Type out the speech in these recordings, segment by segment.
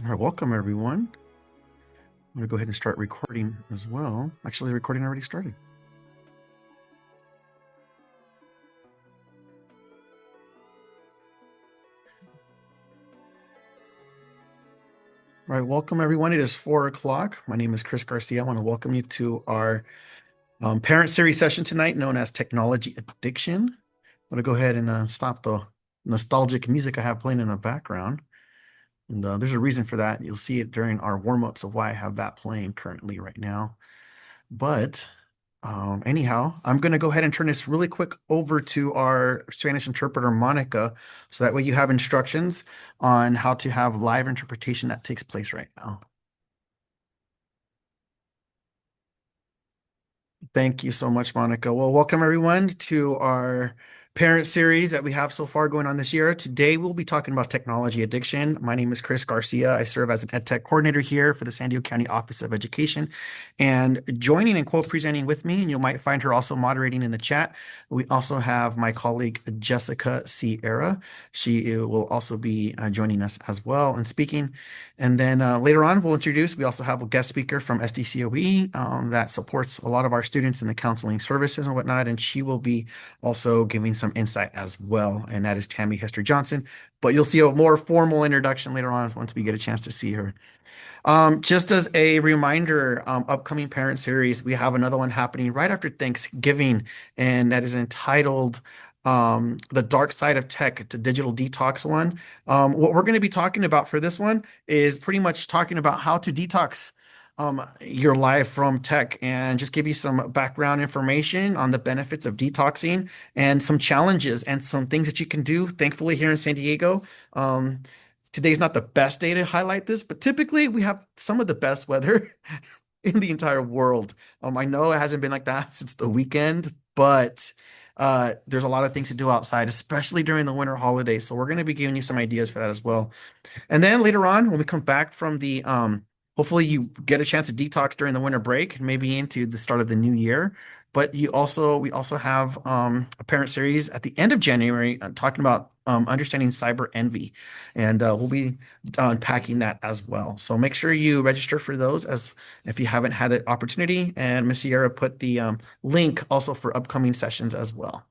All right, welcome everyone. I'm going to go ahead and start recording as well. Actually, the recording already started. All right, welcome everyone. It is 4 o'clock. My name is Chris Garcia. I want to welcome you to our parent series session tonight, known as Technology Addiction. I'm going to go ahead and stop the nostalgic music I have playing in the background. And there's a reason for that. You'll see it during our warm-ups of why I have that playing currently right now. But anyhow, I'm going to go ahead and turn this really quick over to our Spanish interpreter, Monica, so that way you have instructions on how to have live interpretation that takes place right now. Thank you so much, Monica. Well, welcome everyone to our parent series that we have so far going on this year. Today, we'll be talking about technology addiction. My name is Chris Garcia. I serve as an EdTech coordinator here for the San Diego County Office of Education. And joining and co-presenting with me, and you might find her also moderating in the chat, we also have my colleague, Jessica Sierra. She will also be joining us as well and speaking. And then later on, we'll introduce, we also have a guest speaker from SDCOE that supports a lot of our students in the counseling services and whatnot. And she will be also giving some insight as well. And that is Tammy Hester Johnson. But you'll see a more formal introduction later on once we get a chance to see her. Just as a reminder, upcoming parent series, we have another one happening right after Thanksgiving, and that is entitled The Dark Side of Tech. It's a digital detox one. What we're going to be talking about for this one is pretty much talking about how to detox your life from tech and just give you some background information on the benefits of detoxing and some challenges and some things that you can do. Thankfully, here in San Diego, today's not the best day to highlight this, but typically we have some of the best weather in the entire world. I know it hasn't been like that since the weekend, but there's a lot of things to do outside, especially during the winter holidays. So we're going to be giving you some ideas for that as well. And then later on, when we come back from the hopefully you get a chance to detox during the winter break and maybe into the start of the new year. But we also have a parent series at the end of January talking about understanding cyber envy, and we'll be unpacking that as well. So make sure you register for those as if you haven't had an opportunity. And Miss Sierra put the link also for upcoming sessions as well.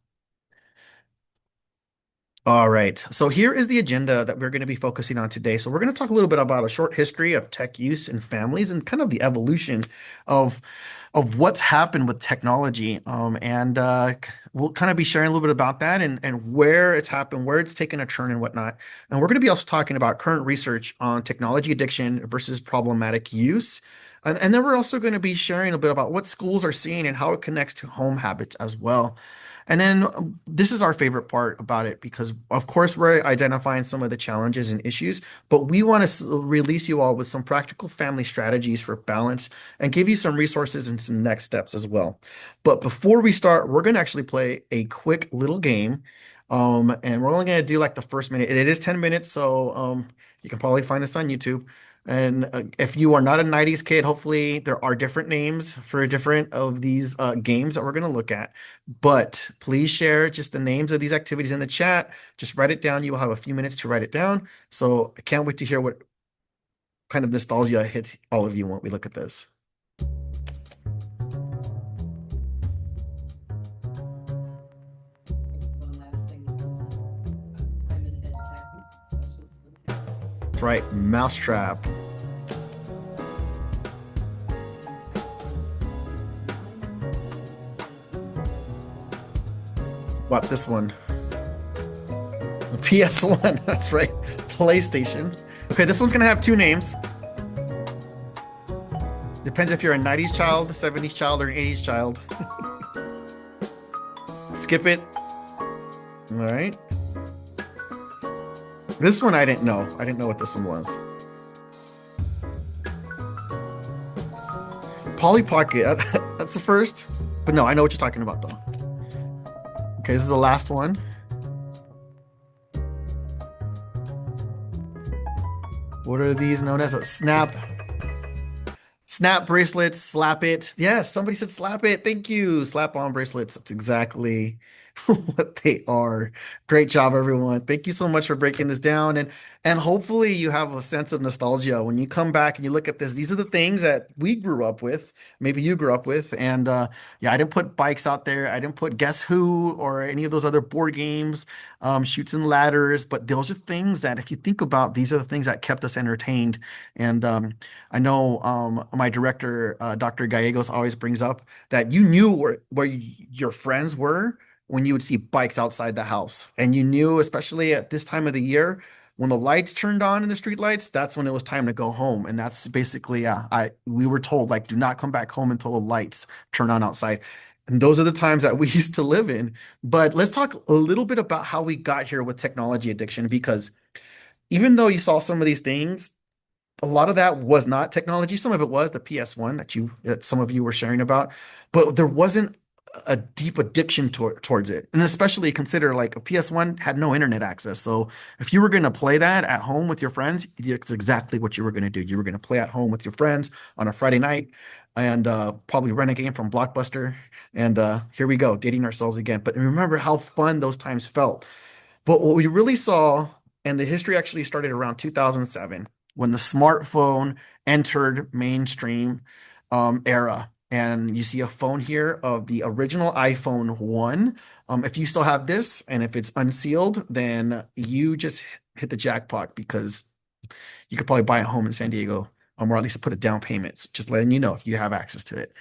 All right. So here is the agenda that we're going to be focusing on today. So we're going to talk a little bit about a short history of tech use in families and kind of the evolution of what's happened with technology. And we'll kind of be sharing a little bit about that and where it's happened, where it's taken a turn and whatnot. And we're going to be also talking about current research on technology addiction versus problematic use. And then we're also going to be sharing a bit about what schools are seeing and how it connects to home habits as well. And then this is our favorite part about it because, of course, we're identifying some of the challenges and issues, but we want to release you all with some practical family strategies for balance and give you some resources and some next steps as well. But before we start, we're going to actually play a quick little game. And we're only going to do like the first minute. It is 10 minutes, so you can probably find this on YouTube. And if you are not a 90s kid, hopefully there are different names for different of these games that we're going to look at. But please share just the names of these activities in the chat. Just write it down. You will have a few minutes to write it down. So I can't wait to hear what kind of nostalgia hits all of you when we look at this. One last thing, I'm an ed tech specialist. That's right, Mousetrap. What, this one? The PS1. That's right, PlayStation. Okay, this one's going to have two names. Depends if you're a 90s child, a 70s child, or an 80s child. Skip it. All right. This one I didn't know. I didn't know what this one was. Polly Pocket. That's the first. But no, I know what you're talking about though. Okay, this is the last one. What are these known as? A snap bracelets, slap it. Yes, somebody said slap it. Thank you. Slap on bracelets. That's exactly what they are. Great job, everyone. Thank you so much for breaking this down. And hopefully you have a sense of nostalgia when you come back and you look at this. These are the things that we grew up with, maybe you grew up with. And yeah, I didn't put bikes out there. I didn't put Guess Who or any of those other board games, Shoots and Ladders. But those are things that, if you think about, these are the things that kept us entertained. And I know my director, Dr. Gallegos, always brings up that you knew your friends were when you would see bikes outside the house. And you knew, especially at this time of the year, when the lights turned on in the street lights, that's when it was time to go home. And that's basically, we were told, like, do not come back home until the lights turn on outside. And those are the times that we used to live in. But let's talk a little bit about how we got here with technology addiction, because even though you saw some of these things, a lot of that was not technology. Some of it was the PS1 that some of you were sharing about, but there wasn't a deep addiction towards it. And especially consider, like, a PS1 had no internet access. So if you were going to play that at home with your friends, it's exactly what you were going to do. You were going to play at home with your friends on a Friday night and probably rent a game from Blockbuster. And here we go, dating ourselves again. But remember how fun those times felt. But what we really saw, and the history actually started around 2007 when the smartphone entered mainstream era. And you see a phone here of the original iPhone 1. If you still have this and if it's unsealed, then you just hit the jackpot, because you could probably buy a home in San Diego, or at least put a down payment. So just letting you know if you have access to it.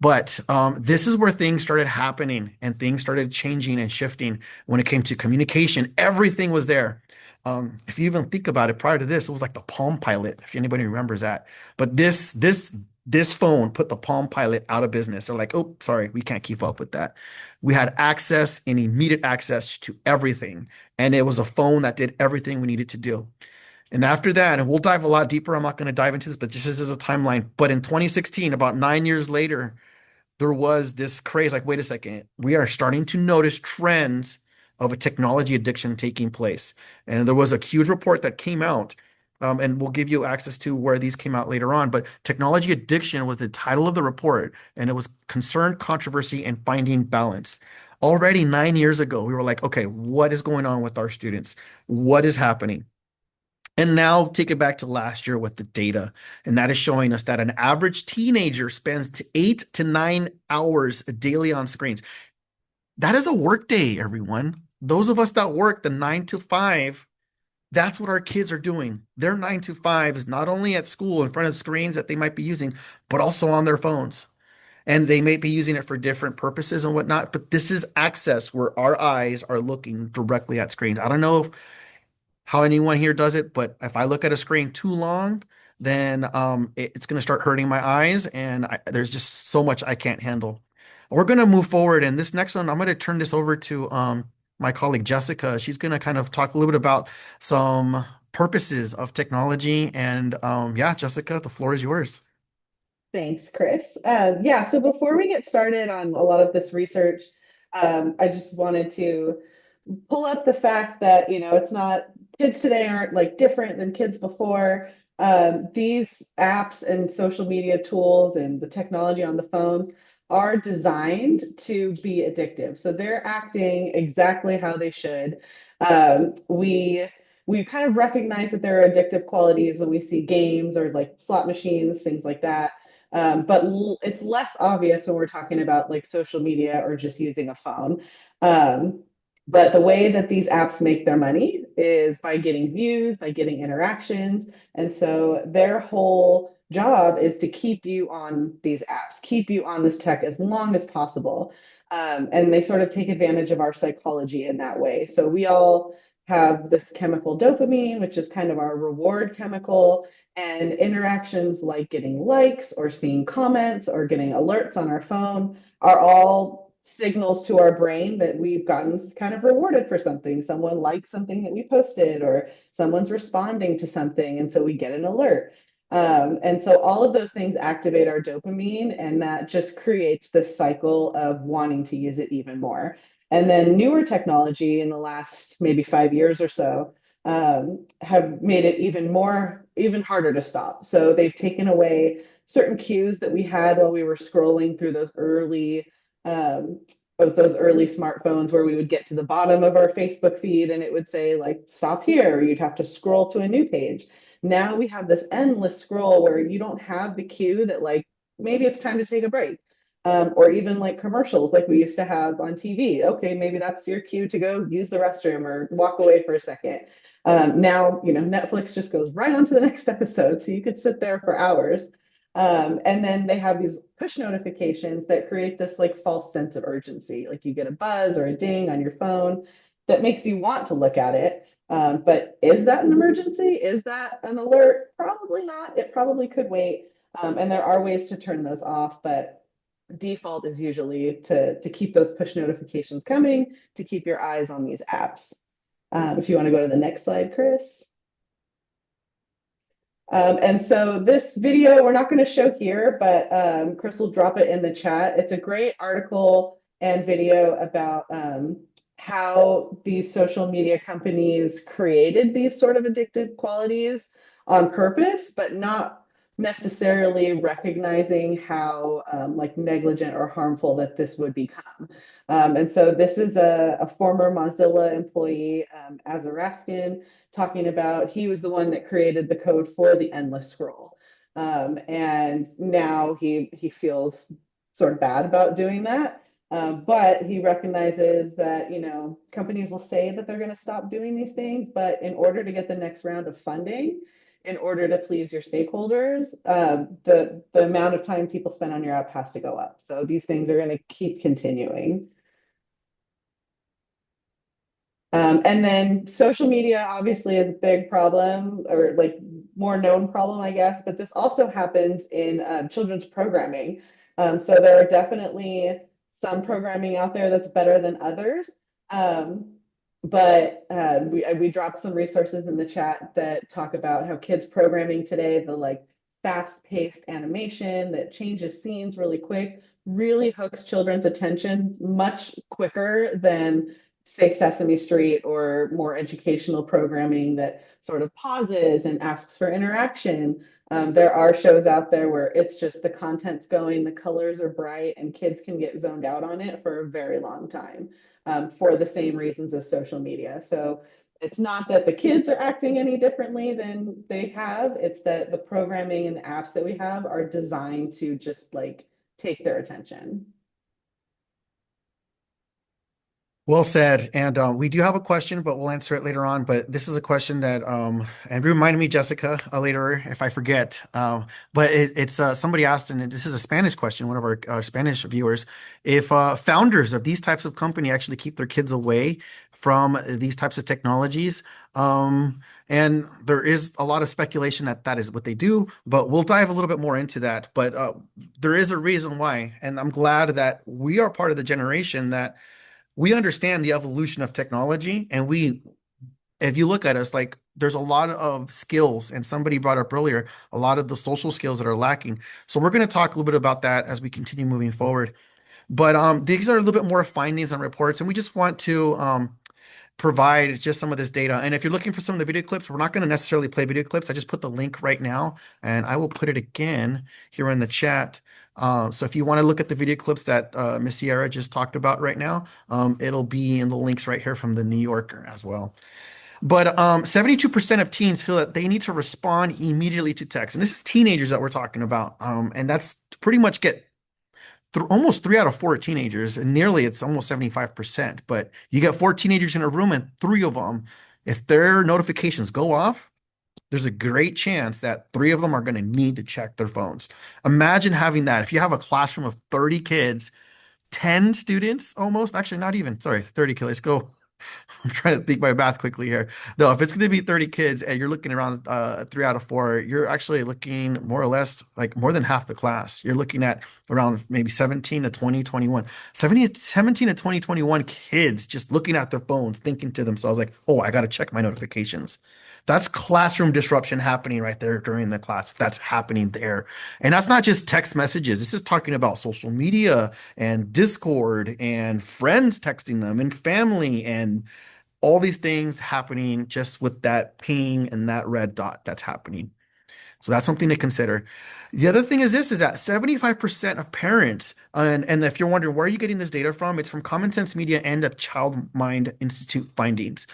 But this is where things started happening and things started changing and shifting when it came to communication. Everything was there. If you even think about it, prior to this, it was like the Palm Pilot, if anybody remembers that. But this phone put the Palm Pilot out of business. They're like, oh, sorry, we can't keep up with that. We had access and immediate access to everything. And it was a phone that did everything we needed to do. And after that, and we'll dive a lot deeper. I'm not going to dive into this, but just as a timeline. But in 2016, about 9 years later, there was this craze like, wait a second, we are starting to notice trends of a technology addiction taking place. And there was a huge report that came out, and we'll give you access to where these came out later on. But technology addiction was the title of the report, and it was concern, controversy, and finding balance. Already 9 years ago, we were like, okay, what is going on with our students? What is happening? And now take it back to last year with the data, and that is showing us that an average teenager spends 8 to 9 hours daily on screens. That is a work day, everyone. Those of us that work the 9 to 5, that's what our kids are doing. Their 9 to 5 is not only at school in front of screens that they might be using, but also on their phones. And they may be using it for different purposes and whatnot, but this is access where our eyes are looking directly at screens. I don't know how anyone here does it, but if I look at a screen too long, then it's going to start hurting my eyes, and there's just so much I can't handle. We're going to move forward, and this next one, I'm going to turn this over to my colleague Jessica. She's going to kind of talk a little bit about some purposes of technology, and yeah, Jessica, the floor is yours. Thanks, Chris. Yeah, so before we get started on a lot of this research, I just wanted to pull up the fact that, it's not kids today aren't like different than kids before. These apps and social media tools and the technology on the phone are designed to be addictive. So they're acting exactly how they should. We kind of recognize that there are addictive qualities when we see games or like slot machines, things like that. It's less obvious when we're talking about like social media or just using a phone. Um, but the way that these apps make their money is by getting views, by getting interactions. And so their whole job is to keep you on these apps, keep you on this tech as long as possible. And they sort of take advantage of our psychology in that way. So we all have this chemical dopamine, which is kind of our reward chemical, and interactions like getting likes or seeing comments or getting alerts on our phone are all signals to our brain that we've gotten kind of rewarded for something. Someone likes something that we posted, or someone's responding to something. And so we get an alert. And so all of those things activate our dopamine, and that just creates this cycle of wanting to use it even more. And then newer technology in the last maybe 5 years or so have made it even harder to stop. So they've taken away certain cues that we had while we were scrolling through those early of those early smartphones where we would get to the bottom of our Facebook feed and it would say like stop here, or you'd have to scroll to a new page. Now we have this endless scroll where you don't have the cue that like maybe it's time to take a break. Or even like commercials like we used to have on TV. Okay, maybe that's your cue to go use the restroom or walk away for a second. Now, Netflix just goes right on to the next episode. So you could sit there for hours. And then they have these push notifications that create this like false sense of urgency. Like you get a buzz or a ding on your phone that makes you want to look at it. But is that an emergency? Is that an alert? Probably not. It probably could wait. And there are ways to turn those off, but default is usually to keep those push notifications coming, to keep your eyes on these apps. If you want to go to the next slide, Chris. And so this video, we're not going to show here, but Chris will drop it in the chat. It's a great article and video about how these social media companies created these sort of addictive qualities on purpose, but not necessarily recognizing how like negligent or harmful that this would become. And so this is a former Mozilla employee, Azza Raskin, talking about he was the one that created the code for the endless scroll. And now he feels sort of bad about doing that. But he recognizes that, companies will say that they're going to stop doing these things, but in order to get the next round of funding, in order to please your stakeholders, the amount of time people spend on your app has to go up. So these things are going to keep continuing. And then social media obviously is a big problem, or like more known problem, I guess, but this also happens in children's programming. So there are definitely some programming out there that's better than others. But we dropped some resources in the chat that talk about how kids programming today, the like fast-paced animation that changes scenes really quick, really hooks children's attention much quicker than say Sesame Street or more educational programming that sort of pauses and asks for interaction. There are shows out there where it's just the content's going, the colors are bright, and kids can get zoned out on it for a very long time for the same reasons as social media. So it's not that the kids are acting any differently than they have, it's that the programming and the apps that we have are designed to just like take their attention. Well said. And we do have a question, but we'll answer it later on. But this is a question that and reminded me, Jessica, later if I forget. But it's somebody asked, and this is a Spanish question, one of our Spanish viewers, if founders of these types of company actually keep their kids away from these types of technologies. And there is a lot of speculation that that is what they do, but we'll dive a little bit more into that. But there is a reason why, and I'm glad that we are part of the generation that we understand the evolution of technology, and if you look at us, like there's a lot of skills, and somebody brought up earlier a lot of the social skills that are lacking. So we're going to talk a little bit about that as we continue moving forward. But these are a little bit more findings and reports, and we just want to provide just some of this data. And if you're looking for some of the video clips, we're not going to necessarily play video clips. I just put the link right now, and I will put it again here in the chat. So if you want to look at the video clips that Miss Sierra just talked about right now, it'll be in the links right here from the New Yorker as well. But 72% of teens feel that they need to respond immediately to text. And this is teenagers that we're talking about. And that's pretty much get almost 3 out of 4 teenagers, and nearly it's almost 75%. But you get 4 teenagers in a room, and 3 of them, if their notifications go off, there's a great chance that 3 of them are going to need to check their phones. Imagine having that. If you have a classroom of 30 kids, 10 students almost, actually not even, sorry, 30 kids. Let's go. I'm trying to think my math quickly here. No, if it's going to be 30 kids and you're looking around 3 out of 4, you're actually looking more or less like more than half the class. You're looking at around maybe 17 to 20, 21, 17 to 20, 21 kids just looking at their phones, thinking to themselves like, oh, I got to check my notifications. That's classroom disruption happening right there during the class. If that's happening there. And that's not just text messages. This is talking about social media and Discord and friends texting them and family and all these things happening just with that ping and that red dot that's happening. So that's something to consider. The other thing is this is that 75% of parents, and if you're wondering where are you getting this data from, it's from Common Sense Media and the Child Mind Institute findings.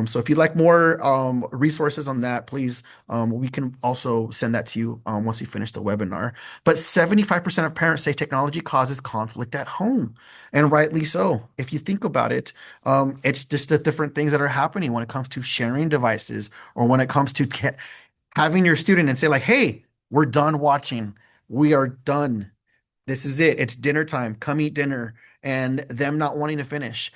So if you'd like more resources on that, please, we can also send that to you once we finish the webinar. But 75% of parents say technology causes conflict at home, and rightly so. If you think about it, it's just the different things that are happening when it comes to sharing devices or when it comes to having your student and say like, "Hey, we're done watching. We are done. This is it. It's dinner time. Come eat dinner." And them not wanting to finish.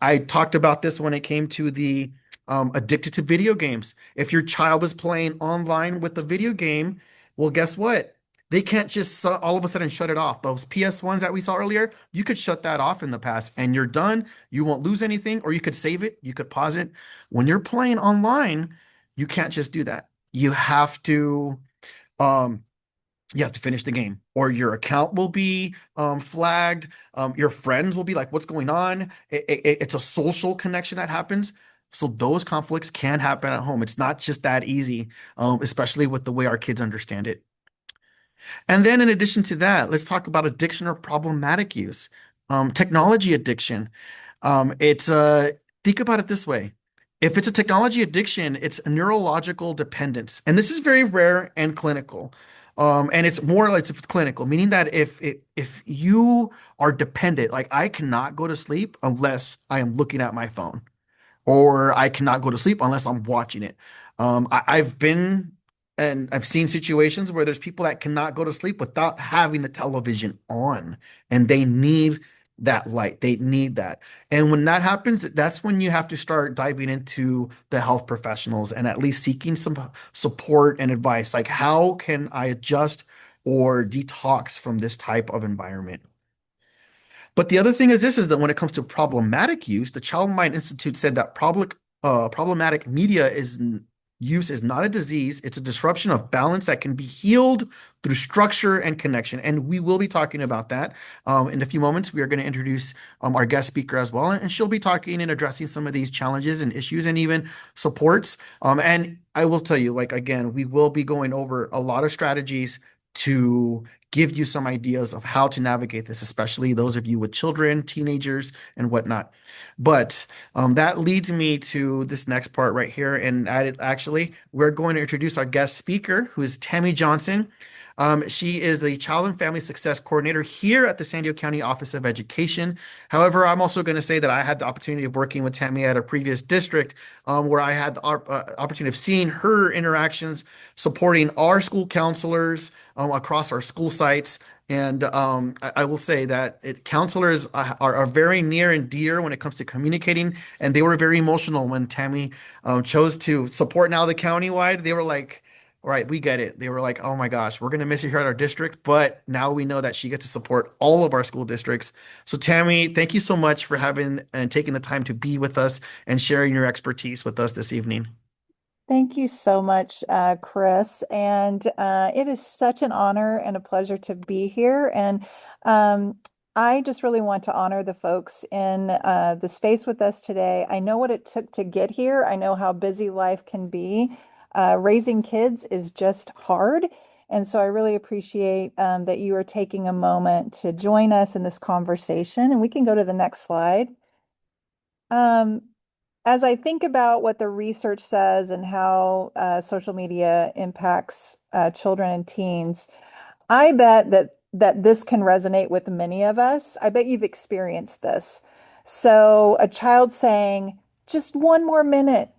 I talked about this when it came to the addicted to video games. If your child is playing online with the video game, well, guess what? They can't just all of a sudden shut it off. Those PS1s that we saw earlier, you could shut that off in the past and you're done. You won't lose anything, or you could save it, you could pause it. When you're playing online, you can't just do that. Um, you have to finish the game, or your account will be flagged. Your friends will be like, "What's going on?" It's a social connection that happens. So those conflicts can happen at home. It's not just that easy, especially with the way our kids understand it. And then, in addition to that, let's talk about addiction or problematic use. Technology addiction. It's Think about it this way. If it's a technology addiction, it's a neurological dependence. And this is very rare and clinical. And it's more like it's clinical, meaning that if you are dependent, like I cannot go to sleep unless I am looking at my phone, or I cannot go to sleep unless I'm watching it. I've been and I've seen situations where there's people that cannot go to sleep without having the television on, and they need that light. They need that. And when that happens, that's when you have to start diving into the health professionals and at least seeking some support and advice. Like, how can I adjust or detox from this type of environment? But the other thing is this is that when it comes to problematic use, the Child Mind Institute said that problematic media use is not a disease, it's a disruption of balance that can be healed through structure and connection. And we will be talking about that in a few moments. We are going to introduce our guest speaker as well, and she'll be talking and addressing some of these challenges and issues and even supports. And I will tell you, like, again, we will be going over a lot of strategies to give you some ideas of how to navigate this, especially those of you with children, teenagers, and whatnot. But that leads me to this next part right here. And actually, we're going to introduce our guest speaker, who is Tammy Johnson. She is the Child and Family Success Coordinator here at the San Diego County Office of Education. However, I'm also going to say that I had the opportunity of working with Tammy at a previous district where I had the opportunity of seeing her interactions, supporting our school counselors across our school sites. And I will say that counselors are very near and dear when it comes to communicating. And they were very emotional when Tammy chose to support now the countywide. They were like, all right, we get it. They were like, oh my gosh, we're going to miss you here at our district. But now we know that she gets to support all of our school districts. So, Tammy, thank you so much for having and taking the time to be with us and sharing your expertise with us this evening. Thank you so much, Chris. And it is such an honor and a pleasure to be here. And um, I just really want to honor the folks in the space with us today. I know what it took to get here. I know how busy life can be. Raising kids is just hard. And so I really appreciate that you are taking a moment to join us in this conversation. And we can go to the next slide. Um, as I think about what the research says and how social media impacts children and teens, I bet that this can resonate with many of us. I bet you've experienced this. So a child saying, just one more minute,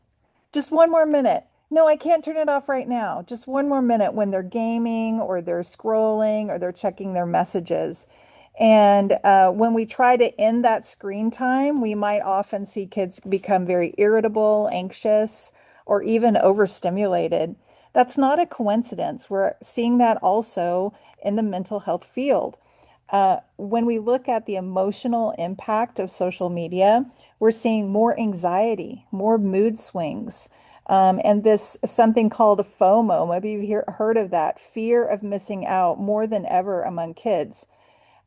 just one more minute. No, I can't turn it off right now. Just one more minute when they're gaming or they're scrolling or they're checking their messages. And when we try to end that screen time, we might often see kids become very irritable, anxious, or even overstimulated. That's not a coincidence. We're seeing that also in the mental health field. When we look at the emotional impact of social media, we're seeing more anxiety, more mood swings, and this something called FOMO. Maybe you've heard of that, fear of missing out more than ever among kids.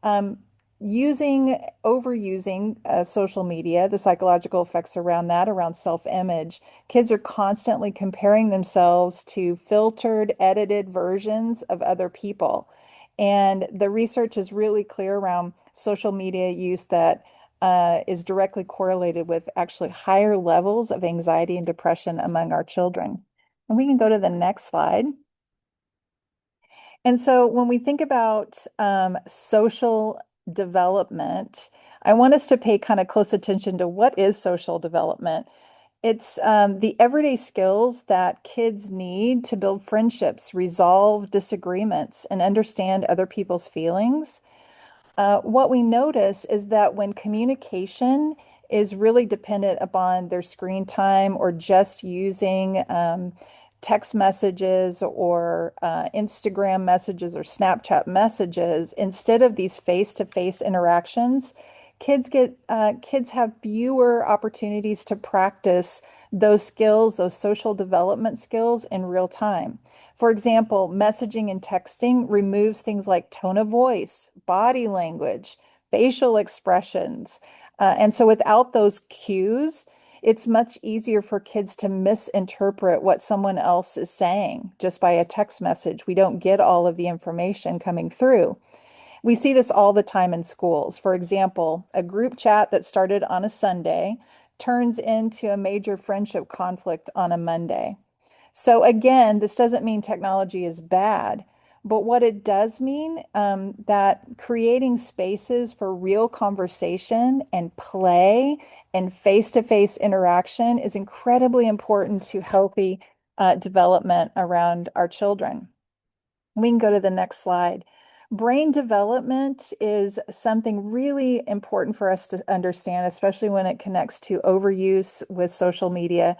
Um, overusing social media, the psychological effects around that, around self-image, kids are constantly comparing themselves to filtered, edited versions of other people. And the research is really clear around social media use that is directly correlated with actually higher levels of anxiety and depression among our children. And we can go to the next slide. And so when we think about social development, I want us to pay kind of close attention to what is social development. It's the everyday skills that kids need to build friendships, resolve disagreements, and understand other people's feelings. What we notice is that when communication is really dependent upon their screen time or just using text messages or Instagram messages or Snapchat messages instead of these face-to-face interactions, kids have fewer opportunities to practice those skills, those social development skills in real time. For example, messaging and texting removes things like tone of voice, body language, facial expressions. And so without those cues, it's much easier for kids to misinterpret what someone else is saying just by a text message. We don't get all of the information coming through. We see this all the time in schools. For example, a group chat that started on a Sunday turns into a major friendship conflict on a Monday. So again, this doesn't mean technology is bad, but what it does mean that creating spaces for real conversation and play and face-to-face interaction is incredibly important to healthy development around our children. We can go to the next slide. Brain development is something really important for us to understand, especially when it connects to overuse with social media.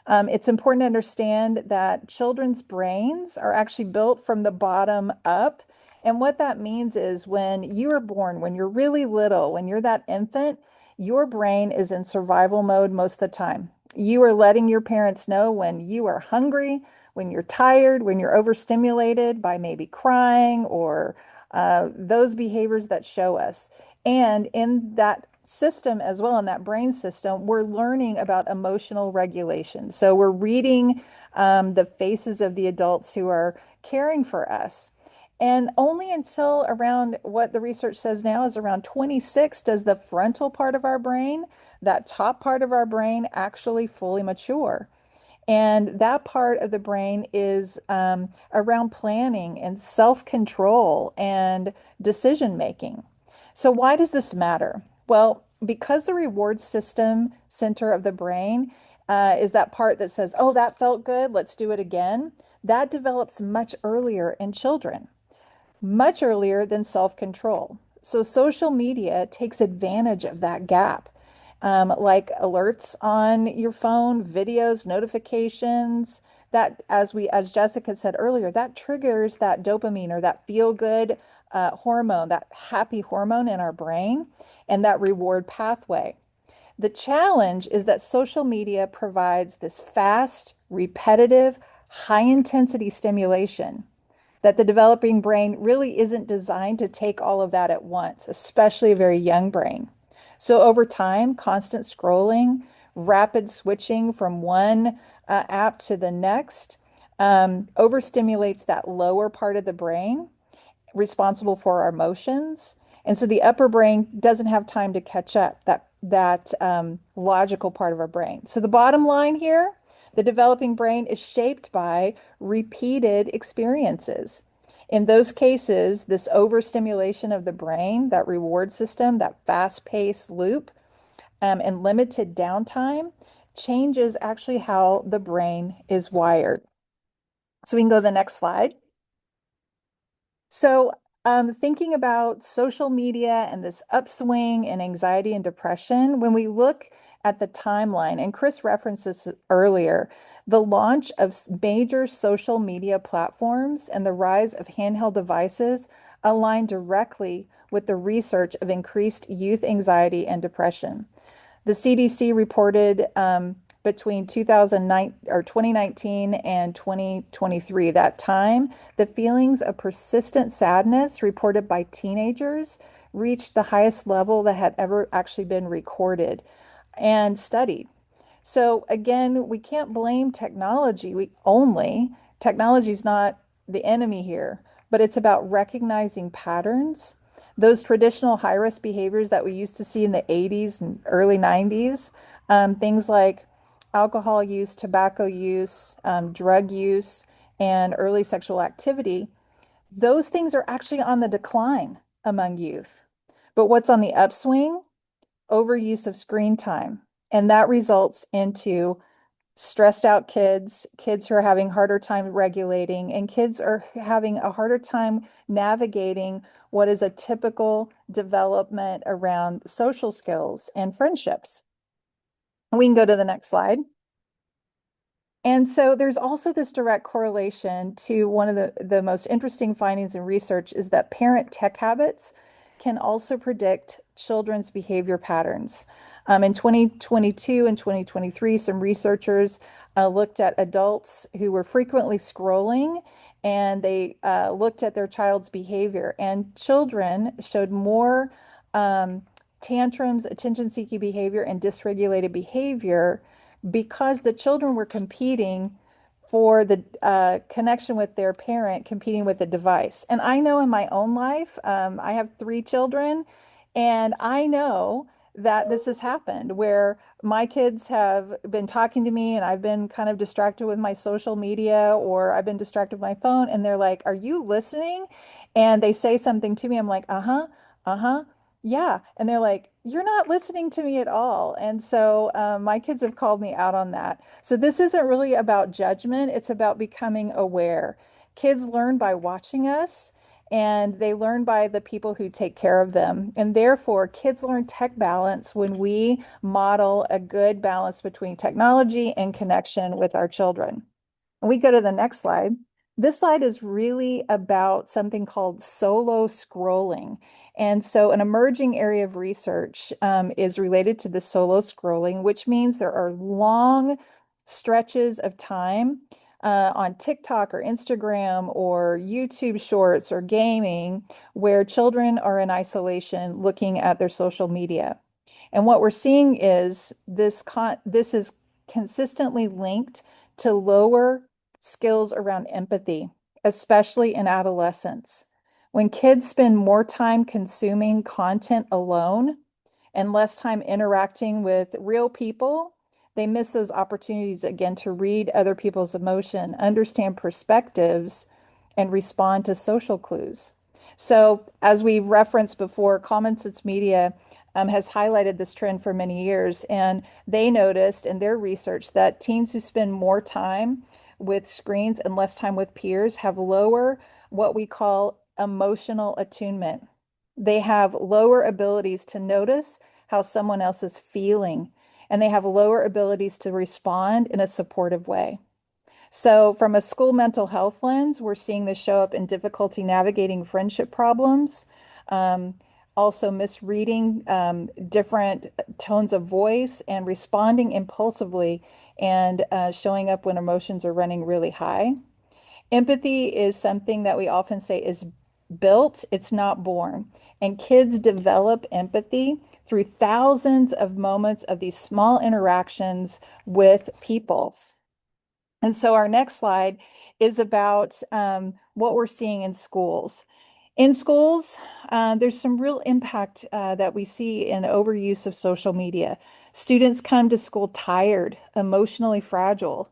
It's important to understand that children's brains are actually built from the bottom up. And what that means is when you are born, when you're really little, when you're that infant, your brain is in survival mode most of the time. You are letting your parents know when you are hungry, when you're tired, when you're overstimulated by maybe crying or those behaviors that show us. And in that system as well, in that brain system, we're learning about emotional regulation. So we're reading the faces of the adults who are caring for us. And only until around what the research says now is around 26 does the frontal part of our brain, that top part of our brain, actually fully mature. And that part of the brain is around planning and self-control and decision making. So why does this matter? Well, because the reward system center of the brain is that part that says, oh, that felt good, let's do it again. That develops much earlier in children, much earlier than self-control. So social media takes advantage of that gap, like alerts on your phone, videos, notifications. That, as Jessica said earlier, that triggers that dopamine or that feel-good hormone, that happy hormone in our brain, and that reward pathway. The challenge is that social media provides this fast, repetitive, high-intensity stimulation that the developing brain really isn't designed to take all of that at once, especially a very young brain. So over time, constant scrolling, rapid switching from one app to the next overstimulates that lower part of the brain responsible for our emotions. And so the upper brain doesn't have time to catch up, that logical part of our brain. So the bottom line here, the developing brain is shaped by repeated experiences. In those cases, this overstimulation of the brain, that reward system, that fast-paced loop, and limited downtime changes actually how the brain is wired. So we can go to the next slide. So thinking about social media and this upswing in anxiety and depression, when we look at the timeline, and Chris referenced this earlier, the launch of major social media platforms and the rise of handheld devices align directly with the research of increased youth anxiety and depression. The CDC reported between 2019 and 2023, that time, the feelings of persistent sadness reported by teenagers reached the highest level that had ever actually been recorded and studied. So again, we can't blame technology. We only, technology is not the enemy here, but it's about recognizing patterns. Those traditional high risk behaviors that we used to see in the 80s and early 90s, things like alcohol use, tobacco use, drug use, and early sexual activity, those things are actually on the decline among youth. But what's on the upswing? Overuse of screen time. And that results into stressed out kids, kids who are having harder time regulating, and kids are having a harder time navigating what is a typical development around social skills and friendships. We can go to the next slide. And so there's also this direct correlation to one of the most interesting findings in research is that parent tech habits can also predict children's behavior patterns. In 2022 and 2023, some researchers looked at adults who were frequently scrolling and they looked at their child's behavior. And children showed more tantrums, attention-seeking behavior, and dysregulated behavior because the children were competing for the connection with their parent, competing with the device. And I know in my own life, I have 3 children, and I know that this has happened where my kids have been talking to me and I've been kind of distracted with my social media or I've been distracted with my phone, and they're like, "Are you listening?" And they say something to me. I'm like, "Uh-huh, uh-huh." Yeah. And they're like, "You're not listening to me at all." And so my kids have called me out on that. So this isn't really about judgment, it's about becoming aware. Kids learn by watching us, and they learn by the people who take care of them. And therefore, kids learn tech balance when we model a good balance between technology and connection with our children. And we go to the next slide. This slide is really about something called solo scrolling. And so an emerging area of research is related to the solo scrolling, which means there are long stretches of time on TikTok or Instagram or YouTube shorts or gaming where children are in isolation looking at their social media. And what we're seeing is this is consistently linked to lower skills around empathy, especially in adolescence. When kids spend more time consuming content alone and less time interacting with real people, they miss those opportunities again to read other people's emotion, understand perspectives, and respond to social clues. So, as we've referenced before, Common Sense Media has highlighted this trend for many years, and they noticed in their research that teens who spend more time with screens and less time with peers have lower what we call emotional attunement. They have lower abilities to notice how someone else is feeling, and they have lower abilities to respond in a supportive way. So, from a school mental health lens, we're seeing this show up in difficulty navigating friendship problems, um, also misreading different tones of voice and responding impulsively and showing up when emotions are running really high. Empathy is something that we often say is built, it's not born. And kids develop empathy through thousands of moments of these small interactions with people. And so our next slide is about what we're seeing in schools. In schools, there's some real impact that we see in overuse of social media. Students come to school tired, emotionally fragile,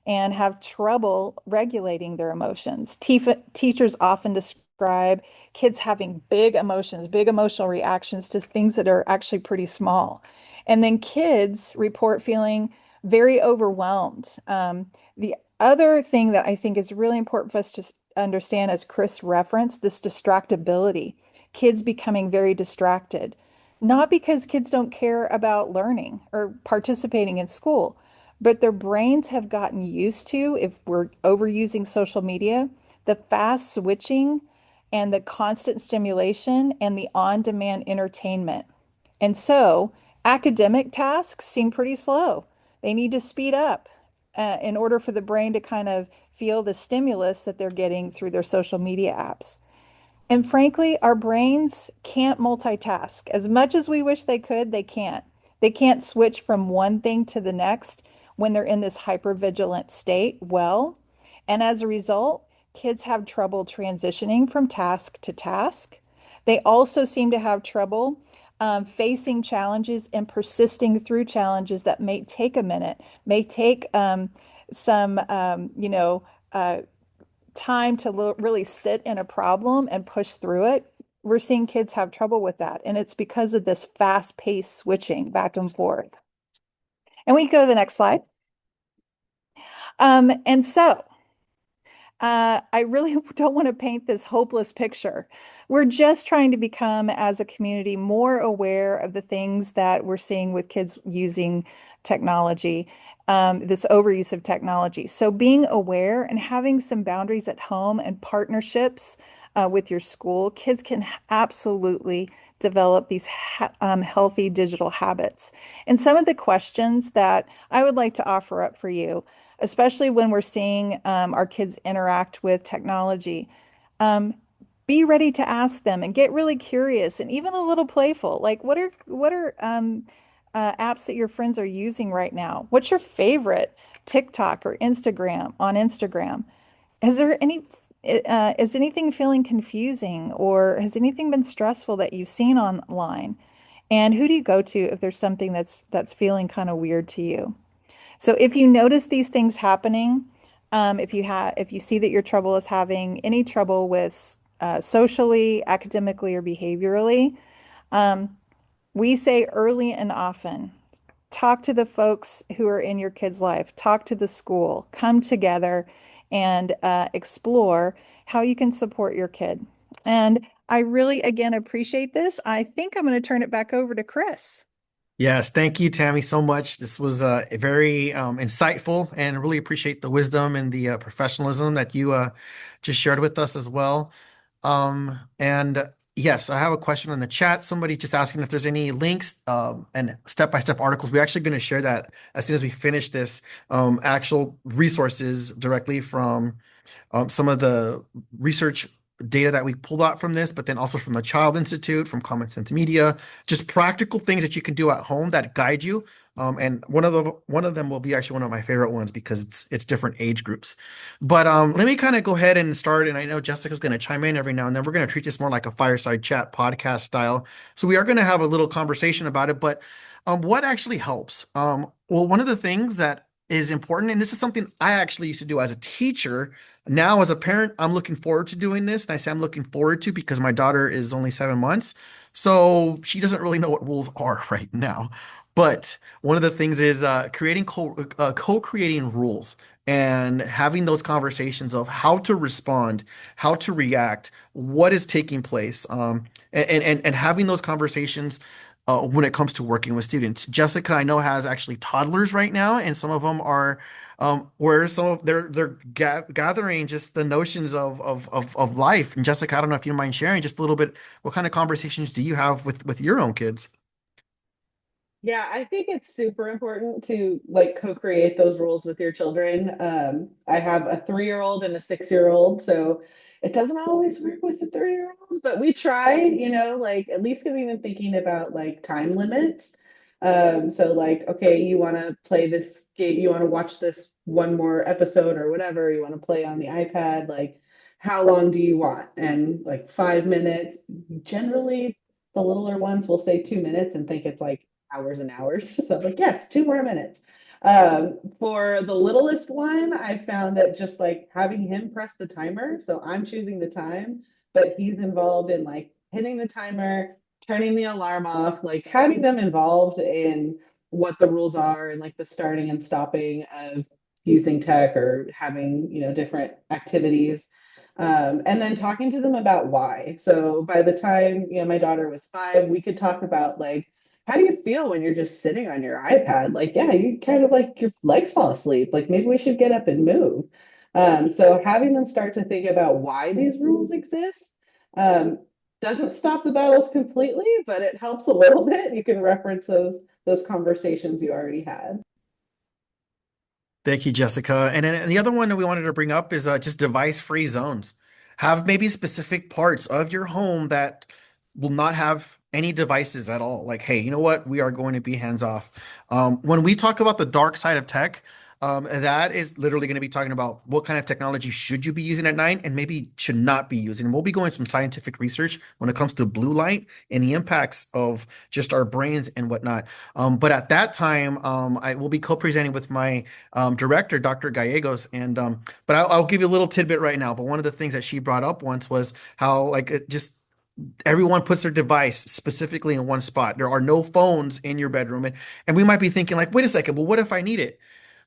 and have trouble regulating their emotions. Teachers often describe kids having big emotions, big emotional reactions to things that are actually pretty small. And then kids report feeling very overwhelmed. The other thing that I think is really important for us to understand, as Chris referenced, this distractibility, kids becoming very distracted, not because kids don't care about learning or participating in school, but their brains have gotten used to, if we're overusing social media, the fast switching and the constant stimulation and the on-demand entertainment. And so academic tasks seem pretty slow. They need to speed up in order for the brain to kind of feel the stimulus that they're getting through their social media apps. And frankly, our brains can't multitask. As much as we wish they could, they can't. They can't switch from one thing to the next when they're in this hypervigilant state. Well, and as a result, kids have trouble transitioning from task to task. They also seem to have trouble facing challenges and persisting through challenges that may take a minute, may take some, time to really sit in a problem and push through it. We're seeing kids have trouble with that. And it's because of this fast-paced switching back and forth. And we go to the next slide. And so I really don't want to paint this hopeless picture. We're just trying to become, as a community, more aware of the things that we're seeing with kids using technology, this overuse of technology. So being aware and having some boundaries at home and partnerships with your school, kids can absolutely develop these healthy digital habits. And some of the questions that I would like to offer up for you, especially when we're seeing our kids interact with technology. Um, be ready to ask them and get really curious and even a little playful. Like, what are apps that your friends are using right now? What's your favorite TikTok or Instagram on Instagram? Is there any is anything feeling confusing or has anything been stressful that you've seen online? And who do you go to if there's something that's feeling kind of weird to you? So if you notice these things happening, if you see that your trouble is having any trouble with socially, academically, or behaviorally, um, we say early and often, talk to the folks who are in your kid's life, talk to the school, come together and explore how you can support your kid. And I really, again, appreciate this. I think I'm going to turn it back over to Chris. Yes, thank you, Tammy, so much. This was very insightful, and really appreciate the wisdom and the professionalism that you just shared with us as well. And yes, I have a question in the chat. Somebody just asking if there's any links and step-by-step articles. We're actually going to share that as soon as we finish this, actual resources directly from some of the research data that we pulled out from this, but then also from the Child Institute, from Common Sense Media, just practical things that you can do at home that guide you. And one of them will be actually one of my favorite ones because it's different age groups. But let me kind of go ahead and start. And I know Jessica's going to chime in every now and then. We're going to treat this more like a fireside chat podcast style. So we are going to have a little conversation about it. But what actually helps? Well, one of the things that is important, and this is something I actually used to do as a teacher. Now, as a parent, I'm looking forward to doing this. And I say I'm looking forward to because my daughter is only 7 months. So she doesn't really know what rules are right now. But one of the things is creating co-creating rules and having those conversations of how to respond, how to react, what is taking place, and having those conversations when it comes to working with students. Jessica, I know, has actually toddlers right now, and some of them are where some of they're gathering just the notions of life. And Jessica, I don't know if you mind sharing just a little bit. What kind of conversations do you have with your own kids? Yeah, I think it's super important to like co-create those rules with your children. I have a 3-year-old and a 6-year-old, so it doesn't always work with the 3-year-old, but we try, like at least getting them thinking about like time limits. So like, okay, you want to play this game, you want to watch this one more episode or whatever, you want to play on the iPad, like how long do you want? And like 5 minutes. Generally, the littler ones will say 2 minutes and think it's like hours and hours. So like, yes, 2 more minutes. For the littlest one, I found that just like having him press the timer, so I'm choosing the time, but he's involved in like hitting the timer, turning the alarm off, like having them involved in what the rules are and like the starting and stopping of using tech or having, different activities. And then talking to them about why. So by the time, my daughter was 5, we could talk about like, how do you feel when you're just sitting on your iPad? Like, yeah, you kind of like your legs fall asleep. Like maybe we should get up and move. So having them start to think about why these rules exist um, doesn't stop the battles completely, but it helps a little bit. You can reference those conversations you already had. Thank you, Jessica. And then the other one that we wanted to bring up is just device-free zones. Have maybe specific parts of your home that will not have any devices at all. Like, hey, you know what? We are going to be hands off. When we talk about the dark side of tech, that is literally going to be talking about what kind of technology should you be using at night and maybe should not be using. And we'll be going some scientific research when it comes to blue light and the impacts of just our brains and whatnot. But at that time, I will be co-presenting with my director, Dr. Gallegos, and but I'll give you a little tidbit right now. But one of the things that she brought up once was how like it just everyone puts their device specifically in one spot. There are no phones in your bedroom, and we might be thinking like, wait a second, well, what if I need it?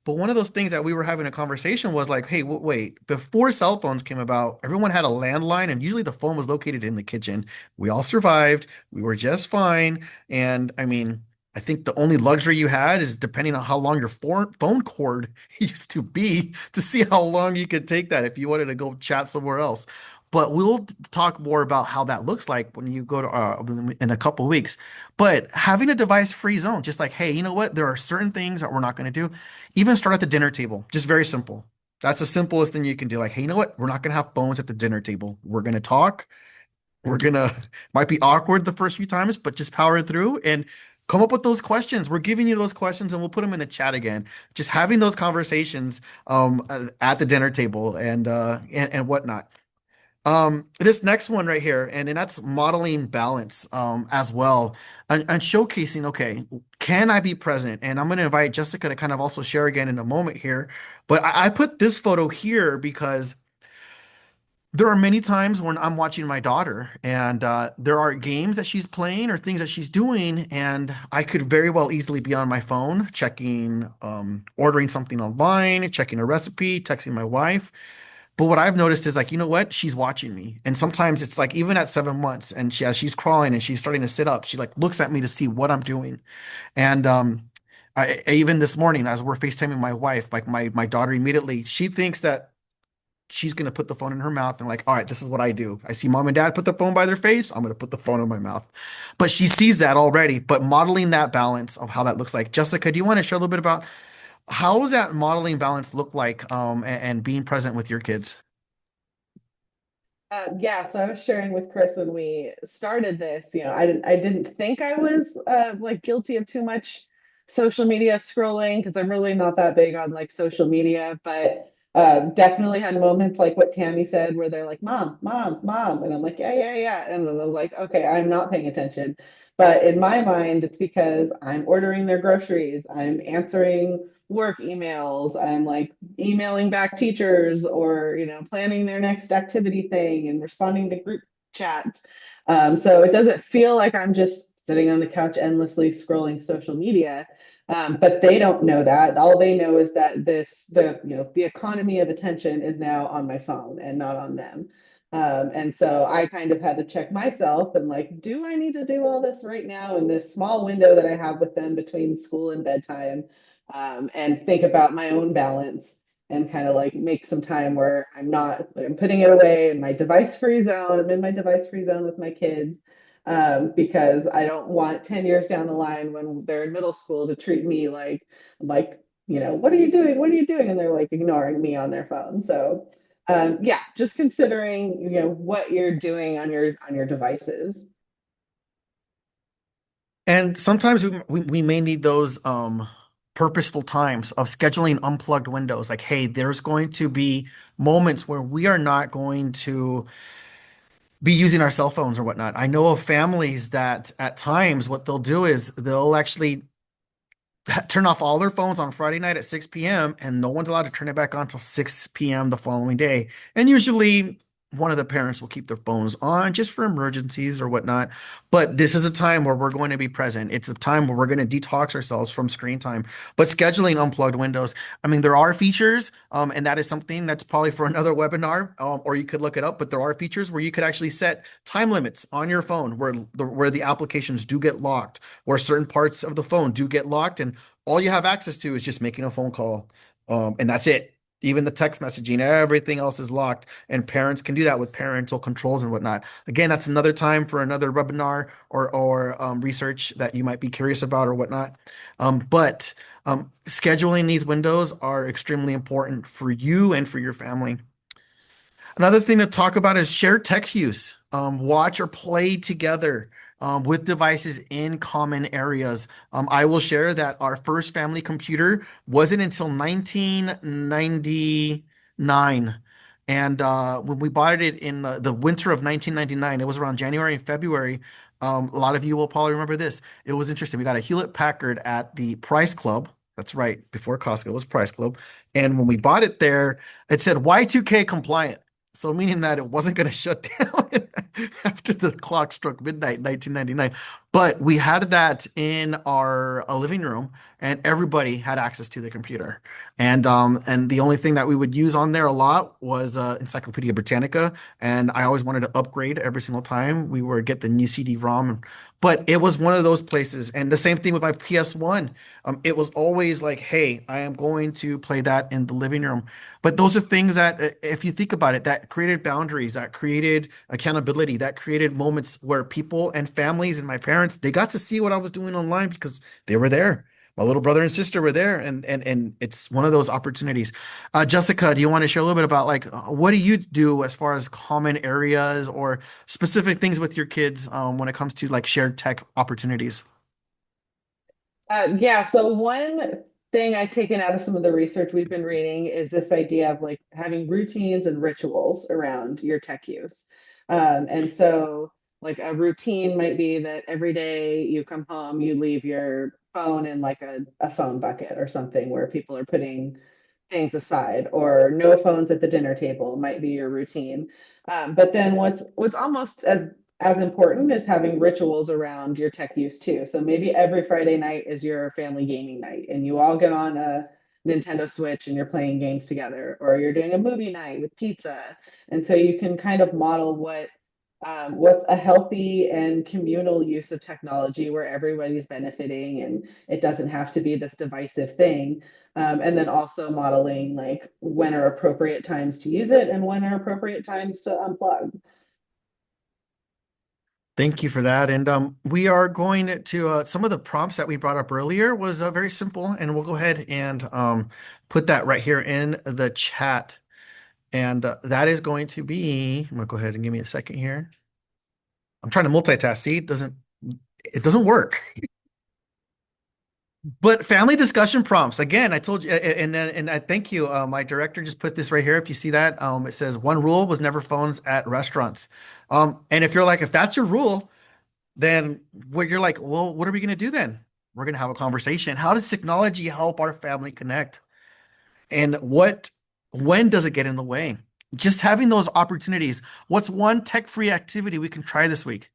But one of those things that we were having a conversation was like, hey, wait, before cell phones came about, everyone had a landline, and usually the phone was located in the kitchen. We all survived. We were just fine. And I mean, I think the only luxury you had is depending on how long your phone cord used to be to see how long you could take that if you wanted to go chat somewhere else. But we'll talk more about how that looks like when you go to in a couple weeks. But having a device-free zone, just like, hey, you know what? There are certain things that we're not going to do. Even start at the dinner table, just very simple. That's the simplest thing you can do. Like, hey, you know what? We're not going to have phones at the dinner table. We're going to talk. We're going to, might be awkward the first few times, but just power through and come up with those questions. We're giving you those questions and we'll put them in the chat again. Just having those conversations at the dinner table and whatnot. This next one right here, and that's modeling balance as well, and showcasing, okay, can I be present? And I'm going to invite Jessica to kind of also share again in a moment here. But I put this photo here because there are many times when I'm watching my daughter and there are games that she's playing or things that she's doing, and I could very well easily be on my phone checking, ordering something online, checking a recipe, texting my wife. But what I've noticed is like, you know what? She's watching me. And sometimes it's like even at 7 months and as she's crawling and she's starting to sit up, she like looks at me to see what I'm doing. And even this morning, as we're FaceTiming my wife, like my daughter immediately, she thinks that she's gonna put the phone in her mouth and like, all right, this is what I do. I see mom and dad put the phone by their face, I'm gonna put the phone in my mouth. But she sees that already, but modeling that balance of how that looks like. Jessica, do you want to share a little bit about how does that modeling balance look like and being present with your kids? Yeah, so I was sharing with Chris when we started this, I didn't think I was like guilty of too much social media scrolling because I'm really not that big on like social media, but definitely had moments like what Tammy said where they're like, Mom, Mom, Mom, and I'm like, yeah, yeah, yeah, and then I'm like, okay, I'm not paying attention. But in my mind, it's because I'm ordering their groceries, I'm answering work emails, I'm like emailing back teachers or planning their next activity thing and responding to group chats. So it doesn't feel like I'm just sitting on the couch endlessly scrolling social media. But they don't know that. All they know is that the economy of attention is now on my phone and not on them. And so I kind of had to check myself and like, do I need to do all this right now in this small window that I have with them between school and bedtime? And think about my own balance and kind of like make some time where I'm putting it away in my device free zone. I'm in my device free zone with my kids because I don't want 10 years down the line when they're in middle school to treat me like, what are you doing? What are you doing? And they're like ignoring me on their phone. So yeah, just considering, what you're doing on your devices. And sometimes we may need those purposeful times of scheduling unplugged windows. Like, hey, there's going to be moments where we are not going to be using our cell phones or whatnot. I know of families that at times what they'll do is they'll actually turn off all their phones on Friday night at 6 p.m. and no one's allowed to turn it back on until 6 p.m. the following day. And usually one of the parents will keep their phones on just for emergencies or whatnot. But this is a time where we're going to be present. It's a time where we're going to detox ourselves from screen time. But scheduling unplugged windows, I mean, there are features, and that is something that's probably for another webinar, or you could look it up. But there are features where you could actually set time limits on your phone where the applications do get locked, where certain parts of the phone do get locked, and all you have access to is just making a phone call, and that's it. Even the text messaging, everything else is locked, and parents can do that with parental controls and whatnot. Again, that's another time for another webinar or research that you might be curious about or whatnot. But scheduling these windows are extremely important for you and for your family. Another thing to talk about is shared tech use. Watch or play together with devices in common areas. I will share that our first family computer wasn't until 1999. And when we bought it in the winter of 1999, it was around January and February. A lot of you will probably remember this. It was interesting. We got a Hewlett Packard at the Price Club. That's right. Before Costco was Price Club. And when we bought it there, it said Y2K compliant. So meaning that it wasn't going to shut down after the clock struck midnight, 1999. But we had that in our living room, and everybody had access to the computer. And the only thing that we would use on there a lot was Encyclopedia Britannica. And I always wanted to upgrade every single time we would get the new CD-ROM. But it was one of those places. And the same thing with my PS1. It was always like, hey, I am going to play that in the living room. But those are things that, if you think about it, that created boundaries, that created accountability, that created moments where people and families and my parents, they got to see what I was doing online because they were there. My little brother and sister were there, and it's one of those opportunities. Jessica, do you want to share a little bit about like what do you do as far as common areas or specific things with your kids when it comes to like shared tech opportunities? Yeah, so one thing I've taken out of some of the research we've been reading is this idea of like having routines and rituals around your tech use. And so, like, a routine might be that every day you come home, you leave your phone in like a phone bucket or something where people are putting things aside, or no phones at the dinner table might be your routine. But then what's almost as important is having rituals around your tech use too. So maybe every Friday night is your family gaming night, and you all get on a Nintendo Switch and you're playing games together, or you're doing a movie night with pizza. And so you can kind of model what's a healthy and communal use of technology where everybody's benefiting and it doesn't have to be this divisive thing. And then also modeling like when are appropriate times to use it and when are appropriate times to unplug. Thank you for that. And we are going to some of the prompts that we brought up earlier was very simple, and we'll go ahead and put that right here in the chat. And that is going to be, I'm gonna go ahead and give me a second here. I'm trying to multitask. See, it doesn't work. But family discussion prompts, again, I told you, and I thank you. My director just put this right here. If you see that, it says one rule was never phones at restaurants. And if you're like, if that's your rule, then what you're like, well, what are we going to do then? We're going to have a conversation. How does technology help our family connect? And when does it get in the way? Just having those opportunities. What's one tech-free activity we can try this week?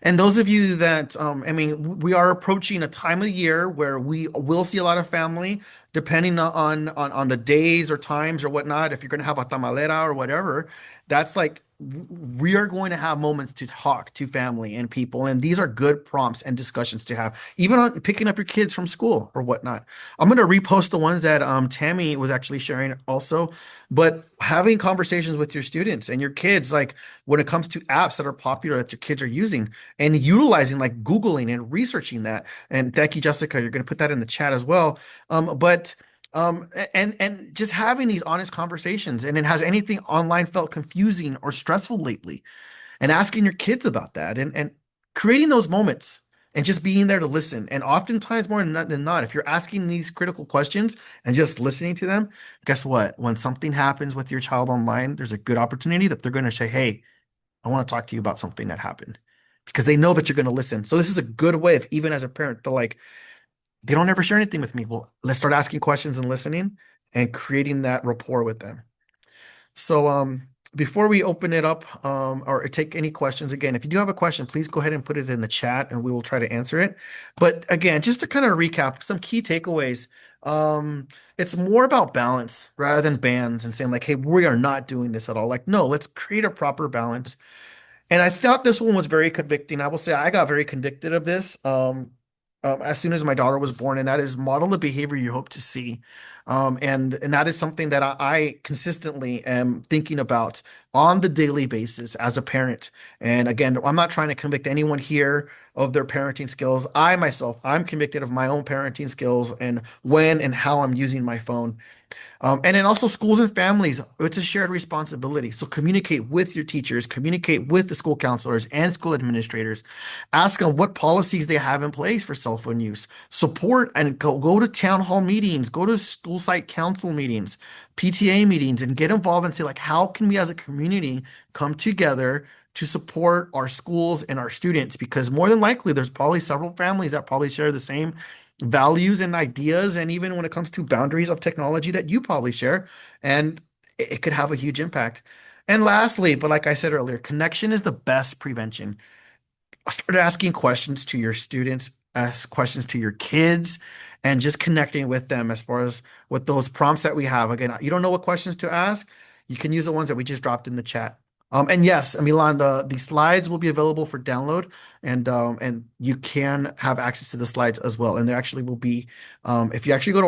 And those of you that, I mean, we are approaching a time of year where we will see a lot of family, depending on the days or times or whatnot. If you're going to have a tamalera or whatever, that's like we are going to have moments to talk to family and people, and these are good prompts and discussions to have, even on picking up your kids from school or whatnot. I'm going to repost the ones that Tammy was actually sharing also, but having conversations with your students and your kids, like when it comes to apps that are popular that your kids are using and utilizing, like Googling and researching that. And thank you, Jessica. You're going to put that in the chat as well. And just having these honest conversations. And it has anything online felt confusing or stressful lately? And asking your kids about that and creating those moments and just being there to listen. And oftentimes, more than not, if you're asking these critical questions and just listening to them, guess what? When something happens with your child online, there's a good opportunity that they're going to say, hey, I want to talk to you about something that happened because they know that you're going to listen. So this is a good way of, even as a parent, to like, they don't ever share anything with me. Well, let's start asking questions and listening and creating that rapport with them. So before we open it up or take any questions, again, if you do have a question, please go ahead and put it in the chat and we will try to answer it. But again, just to kind of recap some key takeaways, it's more about balance rather than bans and saying like, hey, we are not doing this at all. Like, no, let's create a proper balance. And I thought this one was very convicting. I will say I got very convicted of this as soon as my daughter was born, and that is model the behavior you hope to see. And that is something that I consistently am thinking about on the daily basis as a parent. And again, I'm not trying to convict anyone here of their parenting skills. I myself, I'm convicted of my own parenting skills and when and how I'm using my phone. And then also schools and families, it's a shared responsibility. So communicate with your teachers, communicate with the school counselors and school administrators. Ask them what policies they have in place for cell phone use. Support and go to town hall meetings, go to school site council meetings, PTA meetings, and get involved and say, like, how can we as a community come together to support our schools and our students? Because more than likely, there's probably several families that probably share the same values and ideas, and even when it comes to boundaries of technology that you probably share, and it could have a huge impact. And lastly, but like I said earlier, connection is the best prevention. Start asking questions to your students, ask questions to your kids, and just connecting with them as far as with those prompts that we have. Again, you don't know what questions to ask, you can use the ones that we just dropped in the chat. And yes, Milan, the slides will be available for download, and you can have access to the slides as well. And there actually will be, if you actually go to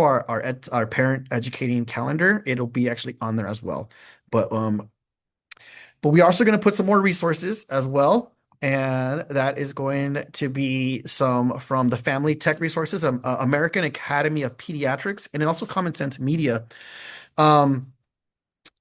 our parent educating calendar, it'll be actually on there as well. But we are also going to put some more resources as well. And that is going to be some from the Family Tech Resources, American Academy of Pediatrics, and then also Common Sense Media. Um,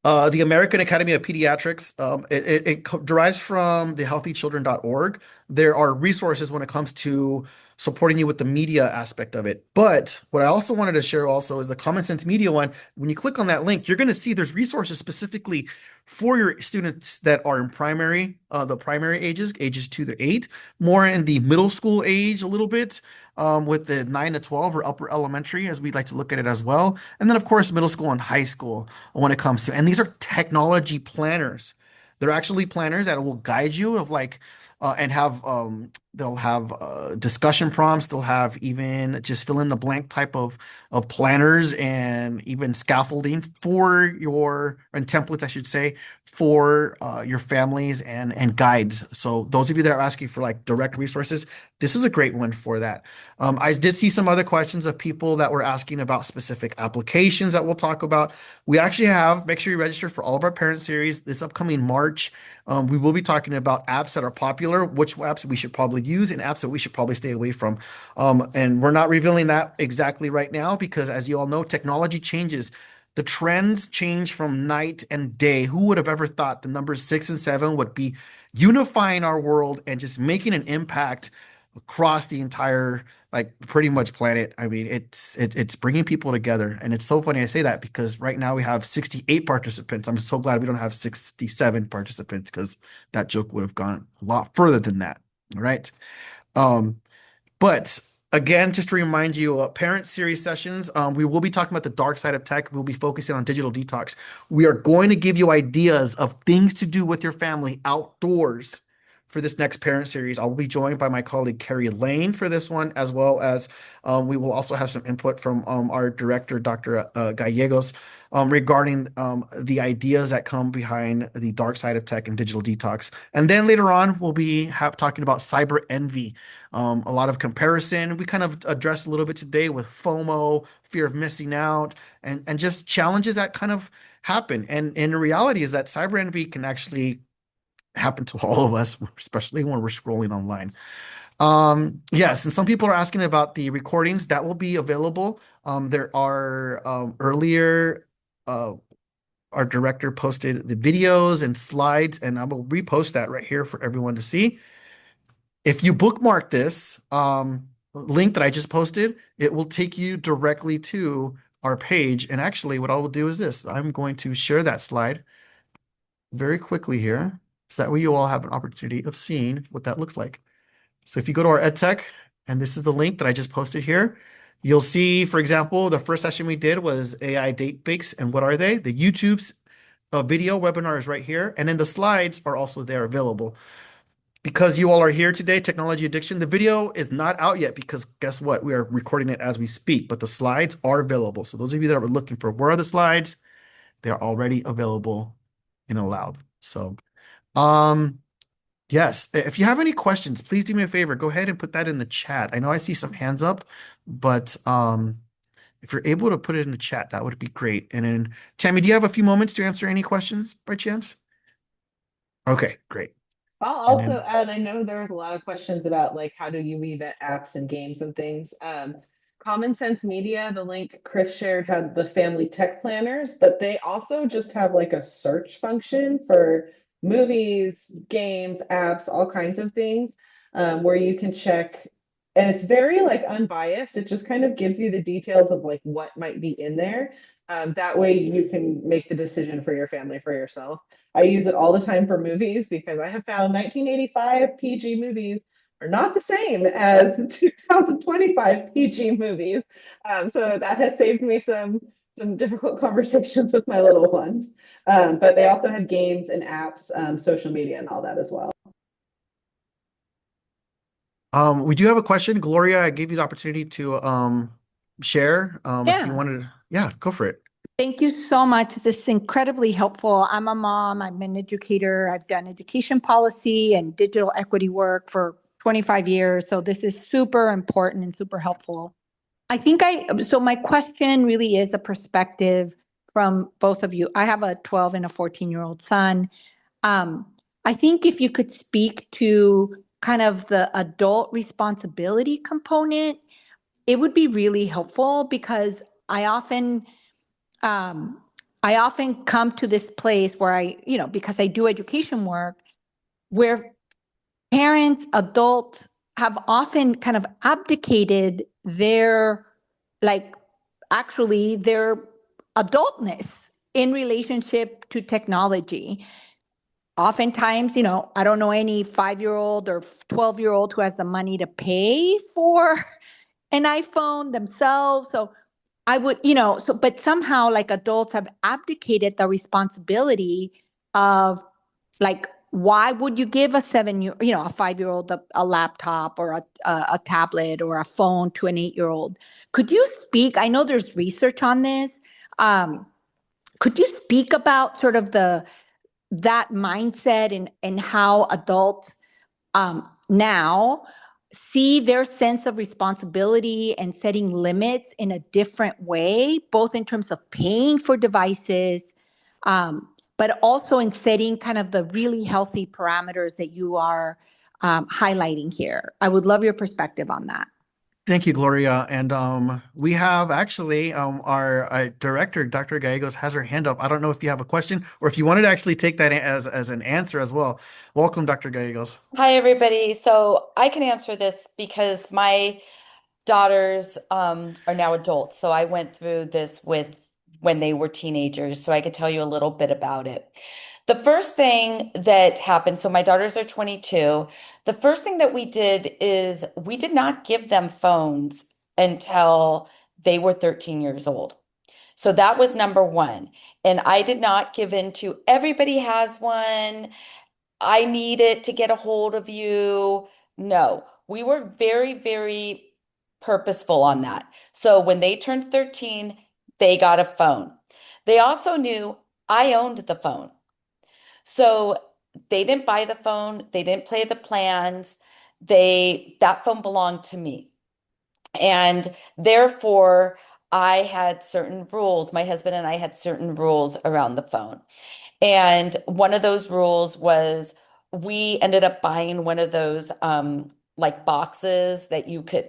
the American Academy of Pediatrics, it derives from the healthychildren.org. There are resources when it comes to supporting you with the media aspect of it. But what I also wanted to share also is the Common Sense Media one. When you click on that link, you're going to see there's resources specifically for your students that are in the primary ages 2 to 8, more in the middle school age a little bit, with the 9 to 12 or upper elementary, as we'd like to look at it as well. And then, of course, middle school and high school when it comes to, and these are technology planners. They're actually planners that will guide you of like, and have they'll have discussion prompts. They'll have even just fill in the blank type of planners and even scaffolding for your and templates, I should say, for your families and guides. So those of you that are asking for like direct resources, this is a great one for that. I did see some other questions of people that were asking about specific applications that we'll talk about. We actually have, make sure you register for all of our parent series this upcoming March. We will be talking about apps that are popular, which apps we should probably use, and apps that we should probably stay away from. And we're not revealing that exactly right now because, as you all know, technology changes. The trends change from night and day. Who would have ever thought the numbers 6 and 7 would be unifying our world and just making an impact across the entire, like, pretty much planet? I mean, it's bringing people together, and it's so funny I say that because right now we have 68 participants. I'm so glad we don't have 67 participants because that joke would have gone a lot further than that. All right. Um, but again, just to remind you, parent series sessions, we will be talking about the dark side of tech. We'll be focusing on digital detox. We are going to give you ideas of things to do with your family outdoors for this next parent series. I'll be joined by my colleague Carrie Lane for this one, as well as we will also have some input from our director, Dr. Gallegos, regarding the ideas that come behind the dark side of tech and digital detox. And then later on, we'll be talking about cyber envy, a lot of comparison. We kind of addressed a little bit today with FOMO, fear of missing out, and just challenges that kind of happen. And the reality is that cyber envy can actually happen to all of us, especially when we're scrolling online. Yes, and some people are asking about the recordings that will be available. There are earlier our director posted the videos and slides, and I will repost that right here for everyone to see. If you bookmark this link that I just posted, it will take you directly to our page. And actually, what I will do is this. I'm going to share that slide very quickly here, so that way you all have an opportunity of seeing what that looks like. So if you go to our EdTech, and this is the link that I just posted here, you'll see, for example, the first session we did was AI date fakes, and what are they? The YouTube's video webinar is right here, and then the slides are also there available. Because you all are here today, Technology Addiction, the video is not out yet because guess what? We are recording it as we speak, but the slides are available. So those of you that are looking for where are the slides, they're already available in Aloud. So yes, if you have any questions, please do me a favor. Go ahead and put that in the chat. I know I see some hands up, but If you're able to put it in the chat, that would be great. And then, Tammy, do you have a few moments to answer any questions by chance? Okay, great. I'll And also then, add, I know there's a lot of questions about like how do you weave in apps and games and things. Common Sense Media, the link Chris shared had the family tech planners, but they also just have like a search function for movies, games, apps, all kinds of things, where you can check, and it's very like unbiased. It just kind of gives you the details of like what might be in there. That way you can make the decision for your family for yourself. I use it all the time for movies because I have found 1985 PG movies are not the same as 2025 PG movies. So that has saved me some difficult conversations with my little ones. But they also have games and apps, social media, and all that as well. we do have a question. Gloria, I gave you the opportunity to share. If you Yeah, wanted to, yeah, go for it. thank you so much. This is incredibly helpful. I'm a mom, I'm an educator. I've done education policy and digital equity work for 25 years. So this is super important and super helpful. So my question really is a perspective from both of you. I have a 12 and a 14-year-old son. Um, I think if you could speak to kind of the adult responsibility component, it would be really helpful because I often um, I often come to this place where because I do education work, where parents, adults have often kind of abdicated their, like, actually their adultness in relationship to technology. Oftentimes, I don't know any 5-year-old or 12-year-old who has the money to pay for an iPhone themselves. So but somehow like adults have abdicated the responsibility of, like, why would you give a 5-year-old a laptop or a tablet or a phone to an 8-year-old? Could you speak? I know there's research on this. Um, could you speak about sort of that mindset and how adults now see their sense of responsibility and setting limits in a different way, both in terms of paying for devices, but also in setting kind of the really healthy parameters that you are highlighting here? I would love your perspective on that. Thank you, Gloria. And we have actually our director, Dr. Gallegos, has her hand up. I don't know if you have a question or if you wanted to actually take that as an answer as well. Welcome, Dr. Gallegos. Hi, everybody. So I can answer this because my daughters are now adults. So I went through this with when they were teenagers. So I could tell you a little bit about it. The first thing that happened, so my daughters are 22. The first thing that we did is we did not give them phones until they were 13 years old. So that was number one. And I did not give in to everybody has one. I need it to get a hold of you. No, we were very, very purposeful on that. So when they turned 13, they got a phone. They also knew I owned the phone. So they didn't buy the phone, they didn't play the plans. That phone belonged to me. And therefore, I had certain rules. My husband and I had certain rules around the phone. And one of those rules was we ended up buying one of those like boxes that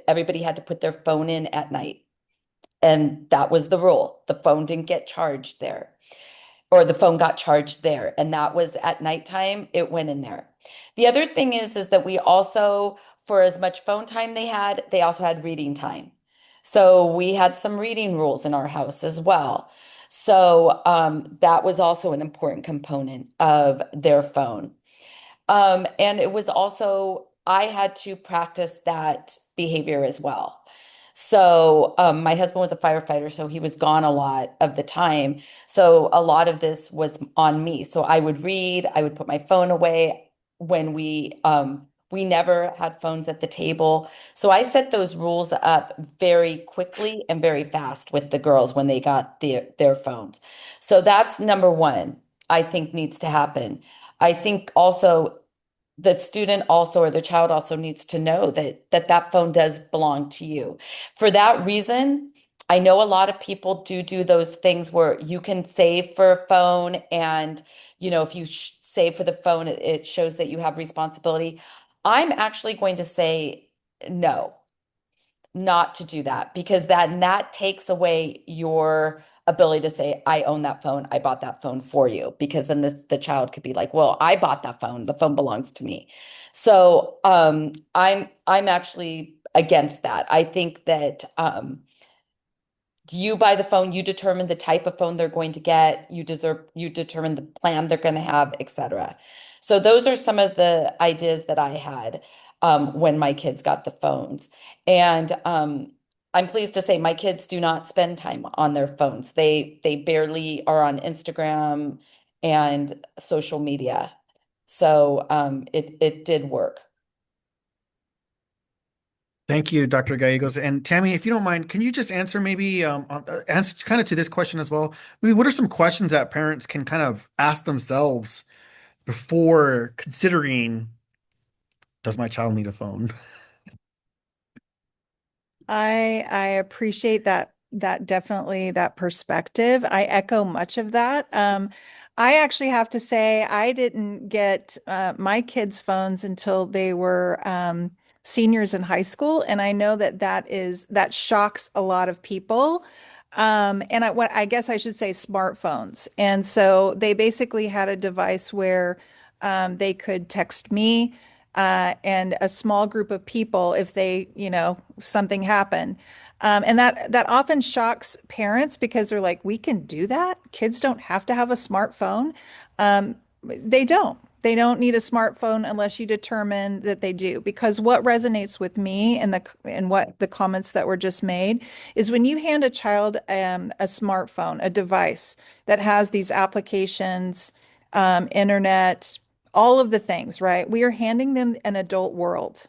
everybody had to put their phone in at night. And that was the rule. The phone didn't get charged there, or the phone got charged there. And that was at nighttime, it went in there. The other thing is that we also, for as much phone time they also had reading time. So we had some reading rules in our house as well. So that was also an important component of their phone. And it was also, I had to practice that behavior as well. So my husband was a firefighter, so he was gone a lot of the time. So a lot of this was on me. So I would read, I would put my phone away when we never had phones at the table. So I set those rules up very quickly and very fast with the girls when they got their phones. So that's number one, I think needs to happen. I think also the student also, or the child also, needs to know that phone does belong to you. For that reason, I know a lot of people do those things where you can save for a phone, and if you save for the phone, it shows that you have responsibility. I'm actually going to say no, not to do that, because that takes away your ability to say, I own that phone, I bought that phone for you, because then the child could be like, well, I bought that phone, the phone belongs to me. So I'm actually against that. I think that you buy the phone, you determine the type of phone they're going to get, you determine the plan they're going to have, etc. So those are some of the ideas that I had when my kids got the phones. And I'm pleased to say my kids do not spend time on their phones. They barely are on Instagram and social media. So it did work. Thank you, Dr. Gallegos. And Tammy, if you don't mind, can you just answer maybe answer kind of to this question as well? Maybe what are some questions that parents can kind of ask themselves before considering, does my child need a phone? I appreciate that definitely that perspective. I echo much of that. I actually have to say I didn't get my kids' phones until they were seniors in high school, and I know that shocks a lot of people. And what I guess I should say smartphones. And so they basically had a device where they could text me and a small group of people if something happened. And that often shocks parents because they're like, we can do that. Kids don't have to have a smartphone. They don't. They don't need a smartphone unless you determine that they do. Because what resonates with me and what the comments that were just made is when you hand a child a smartphone, a device that has these applications, internet, all of the things, right? We are handing them an adult world.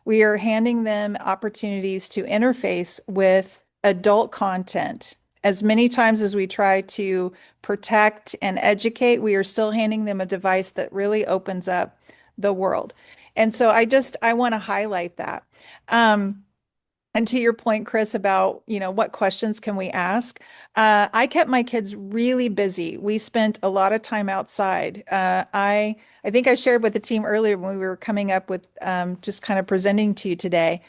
We are handing them opportunities to interface with adult content. As many times as we try to protect and educate, we are still handing them a device that really opens up the world. And so I want to highlight that. And to your point, Chris, about, what questions can we ask? I kept my kids really busy. We spent a lot of time outside. I think I shared with the team earlier when we were coming up with just kind of presenting to you today.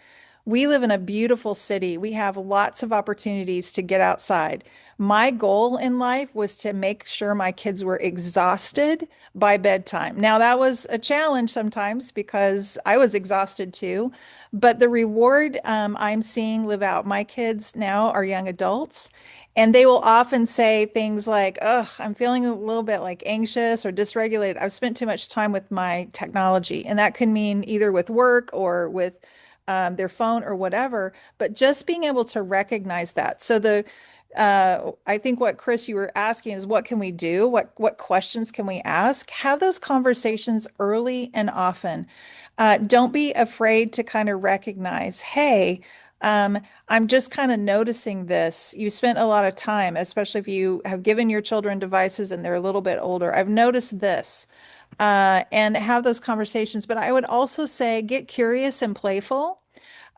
We live in a beautiful city. We have lots of opportunities to get outside. My goal in life was to make sure my kids were exhausted by bedtime. Now, that was a challenge sometimes because I was exhausted too. But the reward I'm seeing live out, my kids now are young adults, and they will often say things like, "Ugh, I'm feeling a little bit like anxious or dysregulated. I've spent too much time with my technology." And that can mean either with work or with their phone or whatever, but just being able to recognize that. So I think what Chris, you were asking is what can we do? What questions can we ask? Have those conversations early and often. Don't be afraid to kind of recognize, hey, I'm just kind of noticing this. You spent a lot of time, especially if you have given your children devices and they're a little bit older. I've noticed this. And have those conversations. But I would also say get curious and playful.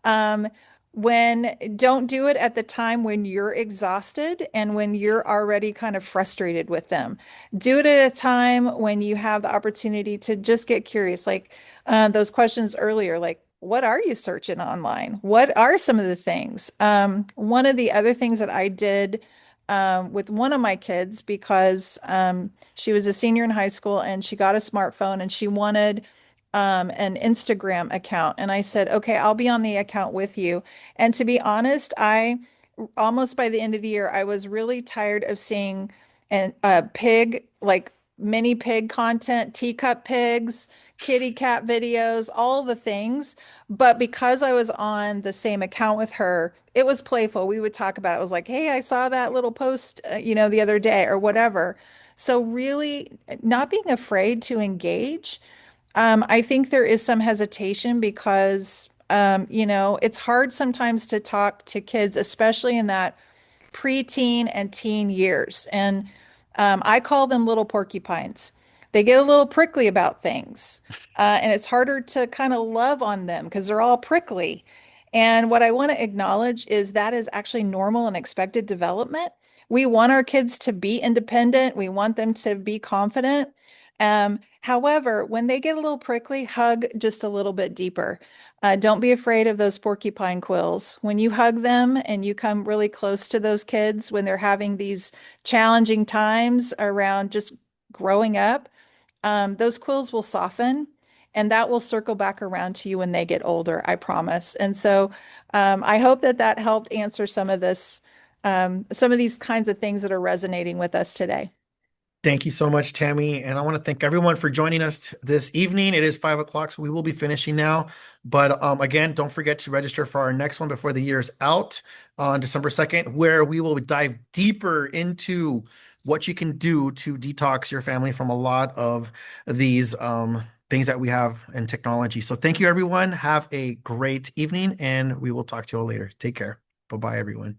Um, when don't do it at the time when you're exhausted and when you're already kind of frustrated with them. Do it at a time when you have the opportunity to just get curious, like those questions earlier, like what are you searching online? What are some of the things? One of the other things that I did with one of my kids because she was a senior in high school and she got a smartphone and she wanted an Instagram account. And I said, okay, I'll be on the account with you. And to be honest, I almost by the end of the year, I was really tired of seeing pig, like mini pig content, teacup pigs, kitty cat videos, all the things. But because I was on the same account with her, it was playful. We would talk about it. It was like, hey, I saw that little post, the other day or whatever. So really not being afraid to engage. I think there is some hesitation because, it's hard sometimes to talk to kids, especially in that preteen and teen years. And I call them little porcupines. They get a little prickly about things. And it's harder to kind of love on them because they're all prickly. And what I want to acknowledge is that is actually normal and expected development. We want our kids to be independent. We want them to be confident. However, when they get a little prickly, hug just a little bit deeper. Don't be afraid of those porcupine quills. When you hug them and you come really close to those kids when they're having these challenging times around just growing up, those quills will soften and that will circle back around to you when they get older, I promise. And so I hope that that helped answer some of these kinds of things that are resonating with us today. Thank you so much, Tammy. And I want to thank everyone for joining us this evening. It is 5 o'clock, so we will be finishing now. But again, don't forget to register for our next one before the year's out on December 2nd, where we will dive deeper into what you can do to detox your family from a lot of these things that we have in technology. So thank you, everyone. Have a great evening, and we will talk to you all later. Take care. Bye-bye, everyone.